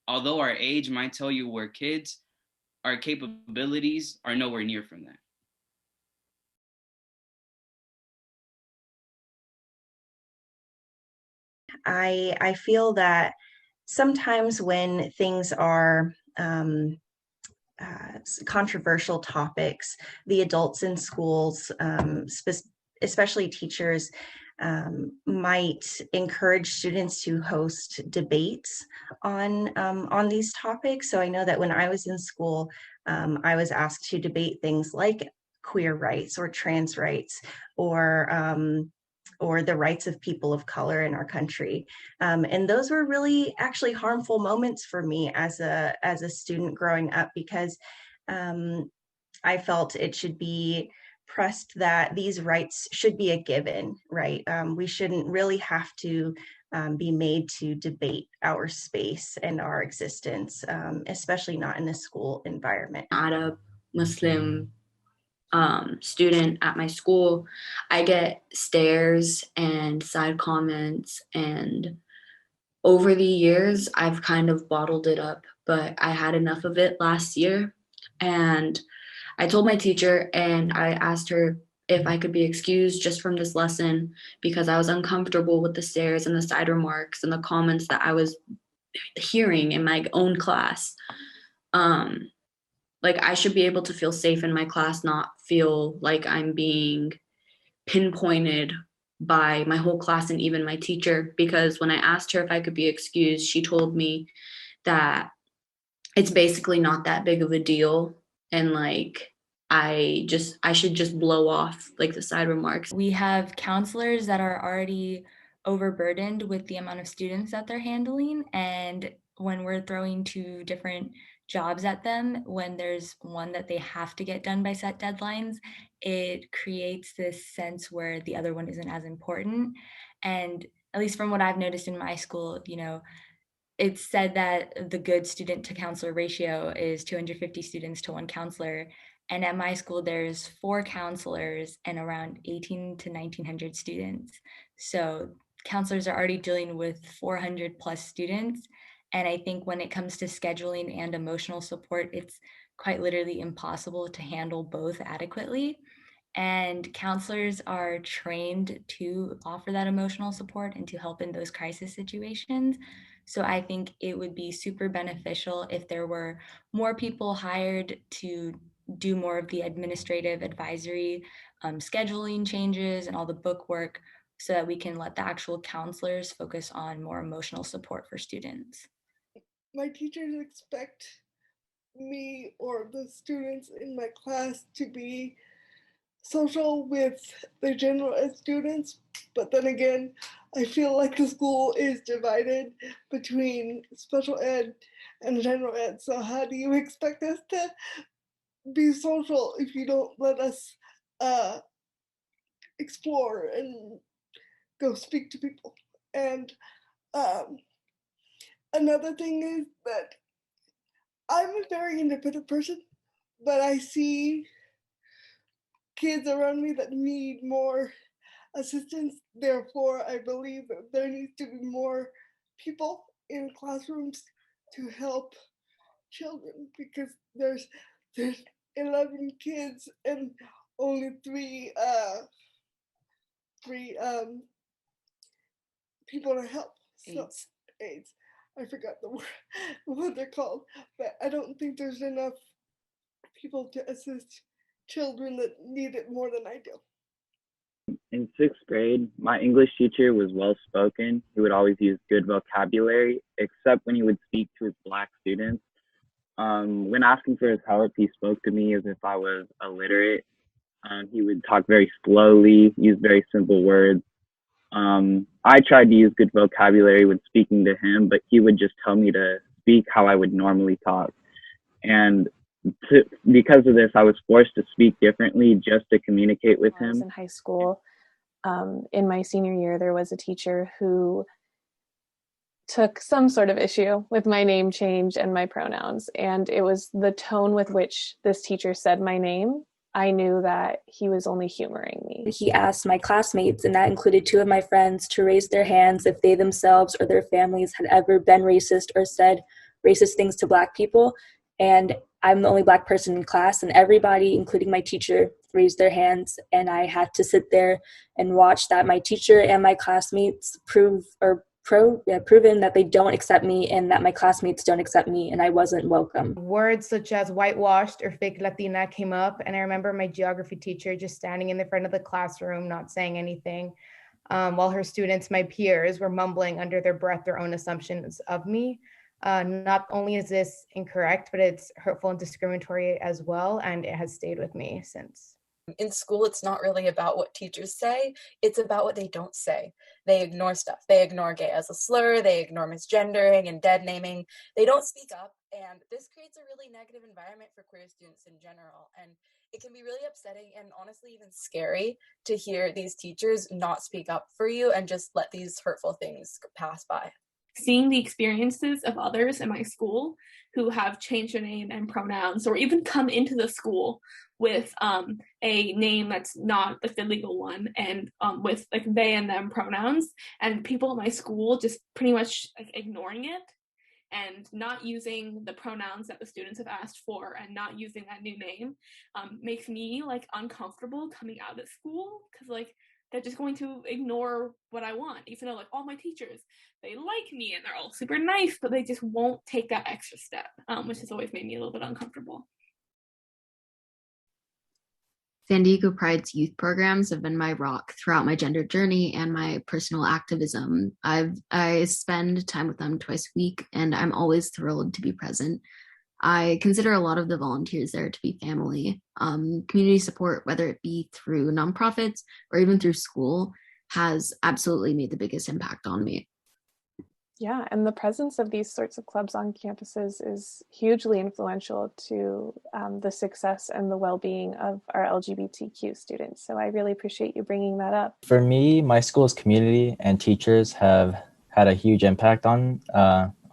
although our age might tell you we're kids, our capabilities are nowhere near from that. I feel that sometimes when things are controversial topics, the adults in schools, especially teachers, might encourage students to host debates on these topics. So I know that when I was in school, I was asked to debate things like queer rights or trans rights or the rights of people of color in our country. And those were really actually harmful moments for me as a student growing up, because I felt it should be pressed that these rights should be a given, right? We shouldn't really have to be made to debate our space and our existence, especially not in a school environment. Arab, Muslim student at my school, I get stares and side comments, and over the years, I've kind of bottled it up, but I had enough of it last year. And I told my teacher and I asked her if I could be excused just from this lesson because I was uncomfortable with the stares and the side remarks and the comments that I was hearing in my own class. Like, I should be able to feel safe in my class, not feel like I'm being pinpointed by my whole class and even my teacher, because when I asked her if I could be excused, she told me that it's basically not that big of a deal, and like I should just blow off like the side remarks. We have counselors that are already overburdened with the amount of students that they're handling, and when we're throwing two different jobs at them, when there's one that they have to get done by set deadlines, it creates this sense where the other one isn't as important. And at least from what I've noticed in my school, it's said that the good student to counselor ratio is 250 students to one counselor. And at my school, there's 4 counselors and around 18 to 1900 students. So counselors are already dealing with 400 plus students. And I think when it comes to scheduling and emotional support, it's quite literally impossible to handle both adequately. And counselors are trained to offer that emotional support and to help in those crisis situations. So I think it would be super beneficial if there were more people hired to do more of the administrative advisory, scheduling changes and all the book work, so that we can let the actual counselors focus on more emotional support for students. My teachers expect me or the students in my class to be social with the general ed students, but then again, I feel like the school is divided between special ed and general ed. So how do you expect us to be social if you don't let us explore and go speak to people? And another thing is that I'm a very independent person, but I see kids around me that need more assistance. Therefore, I believe that there needs to be more people in classrooms to help children, because there's 11 kids and only three people to help. So, aides. I forgot the word, what they're called, but I don't think there's enough people to assist children that need it more than I do. In sixth grade, my English teacher was well spoken. He would always use good vocabulary, except when he would speak to his Black students. When asking for his help, he spoke to me as if I was illiterate. He would talk very slowly, use very simple words. I tried to use good vocabulary when speaking to him, but he would just tell me to speak how I would normally talk. And because of this, I was forced to speak differently just to communicate with him. I was in high school. In my senior year, there was a teacher who took some sort of issue with my name change and my pronouns. And it was the tone with which this teacher said my name. I knew that he was only humoring me. He asked my classmates, and that included 2 of my friends, to raise their hands if they themselves or their families had ever been racist or said racist things to Black people. And I'm the only Black person in class, and everybody, including my teacher, raised their hands, and I had to sit there and watch that my teacher and my classmates proven that they don't accept me and that my classmates don't accept me, and I wasn't welcome. Words such as whitewashed or fake Latina came up, and I remember my geography teacher just standing in the front of the classroom, not saying anything, while her students, my peers, were mumbling under their breath their own assumptions of me. Not only is this incorrect, but it's hurtful and discriminatory as well, and it has stayed with me since. In school, it's not really about what teachers say, it's about what they don't say. They ignore stuff. They ignore gay as a slur, they ignore misgendering and dead naming. They don't speak up, and this creates a really negative environment for queer students in general. And it can be really upsetting and honestly even scary to hear these teachers not speak up for you and just let these hurtful things pass by. Seeing the experiences of others in my school who have changed their name and pronouns, or even come into the school with a name that's not like the legal one, and with like they and them pronouns, and people at my school just pretty much like ignoring it and not using the pronouns that the students have asked for and not using that new name, makes me like uncomfortable coming out of school, because like they're just going to ignore what I want, even though like all my teachers, they like me and they're all super nice, but they just won't take that extra step, which has always made me a little bit uncomfortable. San Diego Pride's youth programs have been my rock throughout my gender journey and my personal activism. I spend time with them twice a week, and I'm always thrilled to be present. I consider a lot of the volunteers there to be family. Community support, whether it be through nonprofits or even through school, has absolutely made the biggest impact on me. Yeah, and the presence of these sorts of clubs on campuses is hugely influential to the success and the well-being of our LGBTQ students. So I really appreciate you bringing that up. For me, my school's community and teachers have had a huge impact on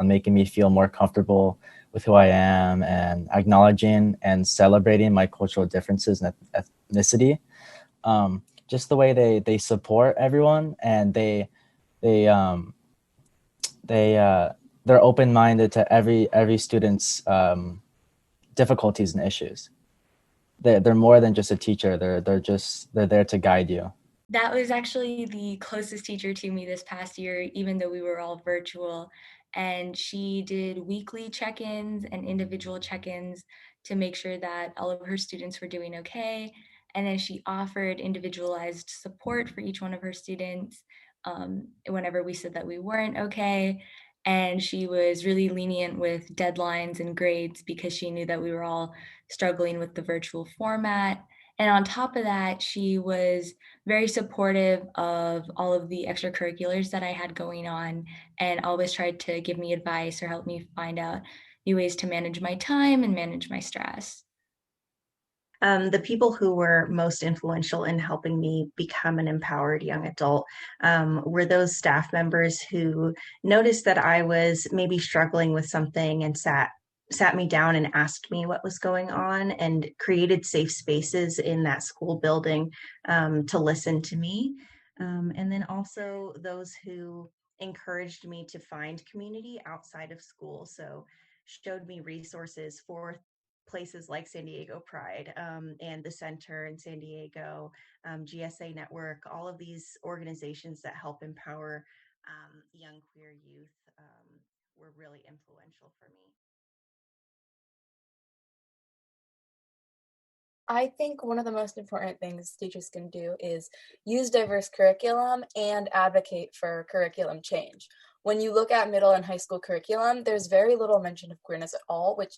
making me feel more comfortable with who I am and acknowledging and celebrating my cultural differences and ethnicity. Just the way they support everyone, and they're open-minded to every student's difficulties and issues. They're more than just a teacher. They're there to guide you. That was actually the closest teacher to me this past year, even though we were all virtual. And she did weekly check-ins and individual check-ins to make sure that all of her students were doing okay. And then she offered individualized support for each one of her students whenever we said that we weren't okay. And she was really lenient with deadlines and grades because she knew that we were all struggling with the virtual format. And on top of that, she was very supportive of all of the extracurriculars that I had going on, and always tried to give me advice or help me find out new ways to manage my time and manage my stress. The people who were most influential in helping me become an empowered young adult were those staff members who noticed that I was maybe struggling with something and sat me down and asked me what was going on, and created safe spaces in that school building to listen to me. And then also those who encouraged me to find community outside of school. So showed me resources for places like San Diego Pride and the Center in San Diego, GSA Network, all of these organizations that help empower young queer youth were really influential for me. I think one of the most important things teachers can do is use diverse curriculum and advocate for curriculum change. When you look at middle and high school curriculum, there's very little mention of queerness at all, which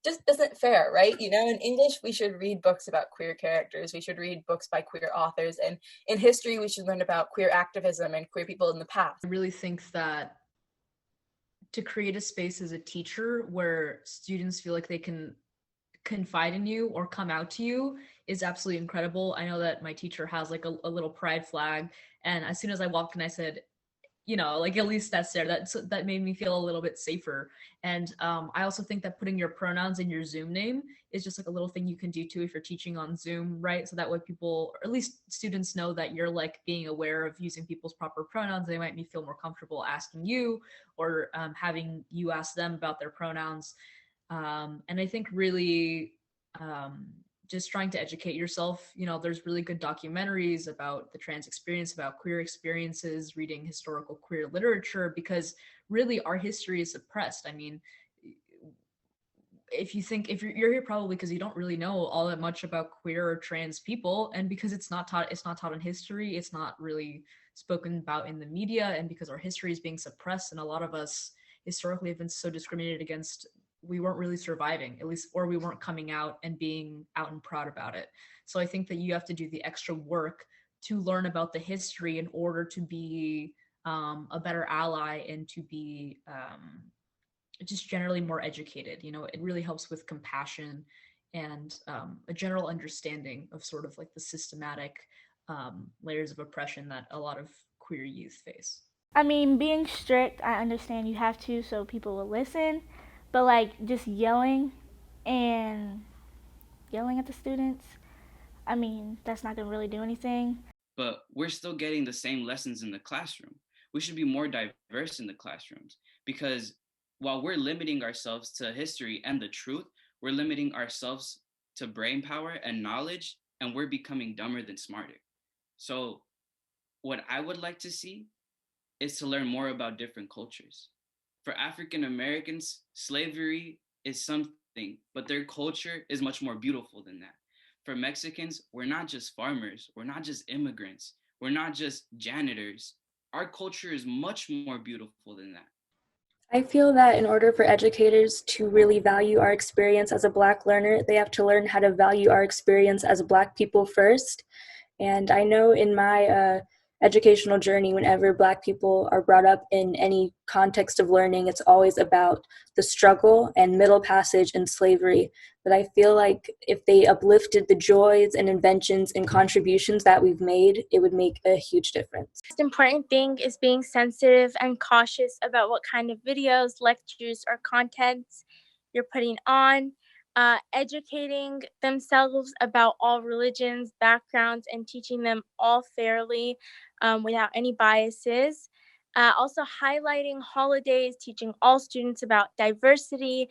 just isn't fair, right? You know, in English, we should read books about queer characters. We should read books by queer authors. And in history, we should learn about queer activism and queer people in the past. I really think that to create a space as a teacher where students feel like they can confide in you or come out to you is absolutely incredible. I know that my teacher has like a little pride flag. And as soon as I walked in, I said, you know, like at least that's there. That made me feel a little bit safer. And I also think that putting your pronouns in your Zoom name is just like a little thing you can do too if you're teaching on Zoom, right? So that way people, or at least students, know that you're like being aware of using people's proper pronouns. They might feel more comfortable asking you, or having you ask them about their pronouns. And I think really just trying to educate yourself. You know, there's really good documentaries about the trans experience, about queer experiences, reading historical queer literature, because really our history is suppressed. I mean, if you're here probably because you don't really know all that much about queer or trans people, and because it's not taught in history, it's not really spoken about in the media, and because our history is being suppressed, and a lot of us historically have been so discriminated against, we weren't really surviving, at least, or we weren't coming out and being out and proud about it. So I think that you have to do the extra work to learn about the history in order to be a better ally, and to be just generally more educated. You know, it really helps with compassion and a general understanding of sort of like the systematic layers of oppression that a lot of queer youth face. I mean, being strict, I understand you have to so people will listen, but like just and yelling at the students, I mean, that's not gonna really do anything. But we're still getting the same lessons in the classroom. We should be more diverse in the classrooms, because while we're limiting ourselves to history and the truth, we're limiting ourselves to brain power and knowledge, and we're becoming dumber than smarter. So what I would like to see is to learn more about different cultures. For African Americans, slavery is something, but their culture is much more beautiful than that. For Mexicans, we're not just farmers, we're not just immigrants, we're not just janitors. Our culture is much more beautiful than that. I feel that in order for educators to really value our experience as a Black learner, they have to learn how to value our experience as Black people first. And I know in my educational journey, whenever Black people are brought up in any context of learning, it's always about the struggle and middle passage and slavery. But I feel like if they uplifted the joys and inventions and contributions that we've made, it would make a huge difference. The most important thing is being sensitive and cautious about what kind of videos, lectures, or contents you're putting on. Educating themselves about all religions, backgrounds, and teaching them all fairly without any biases. Also highlighting holidays, teaching all students about diversity,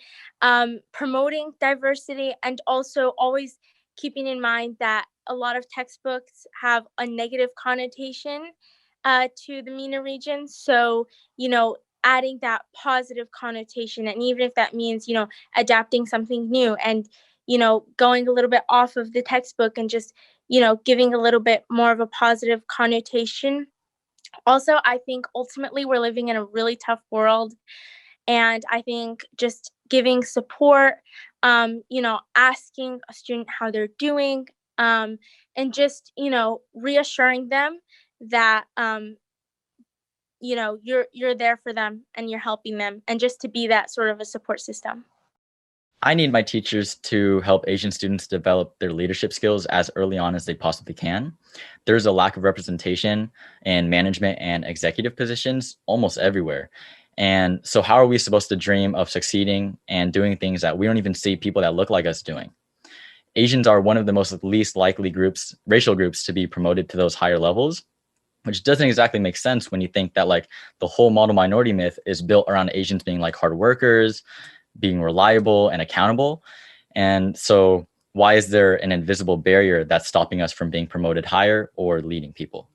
promoting diversity, and also always keeping in mind that a lot of textbooks have a negative connotation to the MENA region. So, you know, adding that positive connotation, and even if that means, you know, adapting something new and, you know, going a little bit off of the textbook and just, you know, giving a little bit more of a positive connotation. Also, I think ultimately we're living in a really tough world, and I think just giving support, you know, asking a student how they're doing, and just, you know, reassuring them that you know, you're there for them and you're helping them, and just to be that sort of a support system. I need my teachers to help Asian students develop their leadership skills as early on as they possibly can. There's a lack of representation in management and executive positions almost everywhere. And so how are we supposed to dream of succeeding and doing things that we don't even see people that look like us doing? Asians are one of the most least likely racial groups to be promoted to those higher levels, which doesn't exactly make sense when you think that like the whole model minority myth is built around Asians being like hard workers, being reliable and accountable. And so why is there an invisible barrier that's stopping us from being promoted higher or leading people?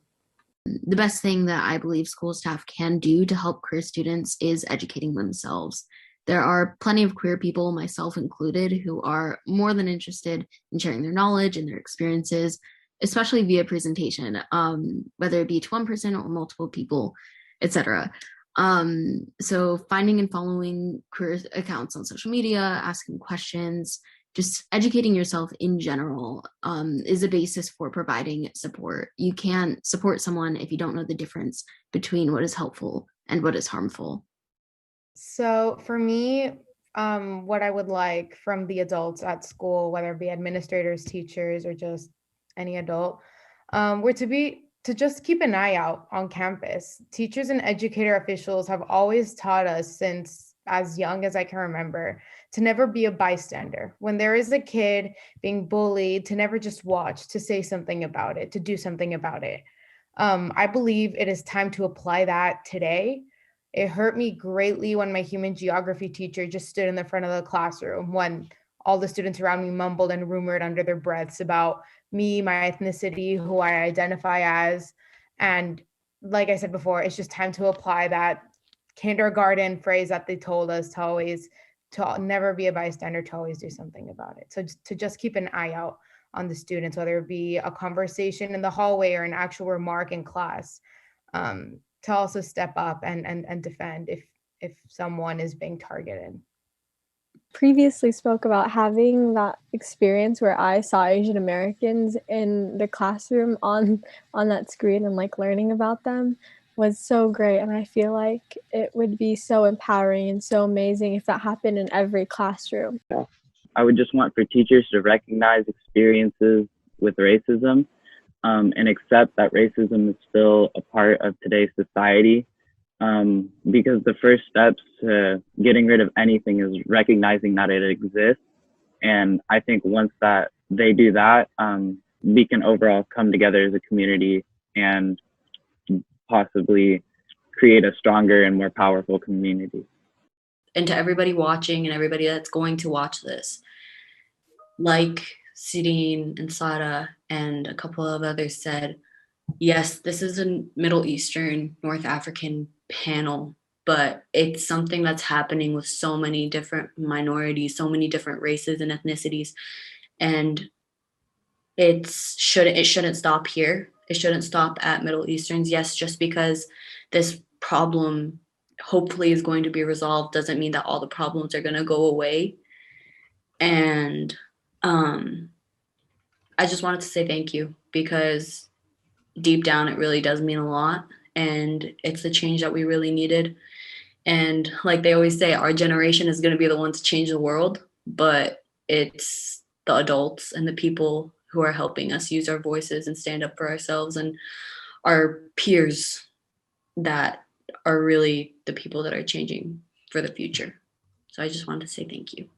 The best thing that I believe school staff can do to help queer students is educating themselves. There are plenty of queer people, myself included, who are more than interested in sharing their knowledge and their experiences, especially via presentation, whether it be to one person or multiple people, etc. So finding and following queer accounts on social media, asking questions, just educating yourself in general is a basis for providing support. You can't support someone if you don't know the difference between what is helpful and what is harmful. So for me, what I would like from the adults at school, whether it be administrators, teachers, or just any adult, were to be to just keep an eye out on campus. Teachers and educator officials have always taught us since as young as I can remember to never be a bystander. When there is a kid being bullied, to never just watch, to say something about it, to do something about it. I believe it is time to apply that today. It hurt me greatly when my human geography teacher just stood in the front of the classroom when all the students around me mumbled and rumored under their breaths about me, my ethnicity, who I identify as. And like I said before, it's just time to apply that kindergarten phrase that they told us to never be a bystander, to always do something about it. So to just keep an eye out on the students, whether it be a conversation in the hallway or an actual remark in class, to also step up and defend if someone is being targeted. Previously spoke about having that experience where I saw Asian Americans in the classroom on that screen and like learning about them was so great. And I feel like it would be so empowering and so amazing if that happened in every classroom. I would just want for teachers to recognize experiences with racism and accept that racism is still a part of today's society. Because the first steps to getting rid of anything is recognizing that it exists. And I think once that they do that, we can overall come together as a community and possibly create a stronger and more powerful community. And to everybody watching and everybody that's going to watch this, like Sidine and Sada and a couple of others said, yes, this is a Middle Eastern, North African panel, but it's something that's happening with so many different minorities, so many different races and ethnicities. And it shouldn't stop here. It shouldn't stop at Middle Easterns. Yes, just because this problem hopefully is going to be resolved doesn't mean that all the problems are going to go away. And I just wanted to say thank you, because deep down it really does mean a lot, and it's the change that we really needed. And like they always say, our generation is going to be the one to change the world, but it's the adults and the people who are helping us use our voices and stand up for ourselves and our peers that are really the people that are changing for the future. So I just wanted to say thank you.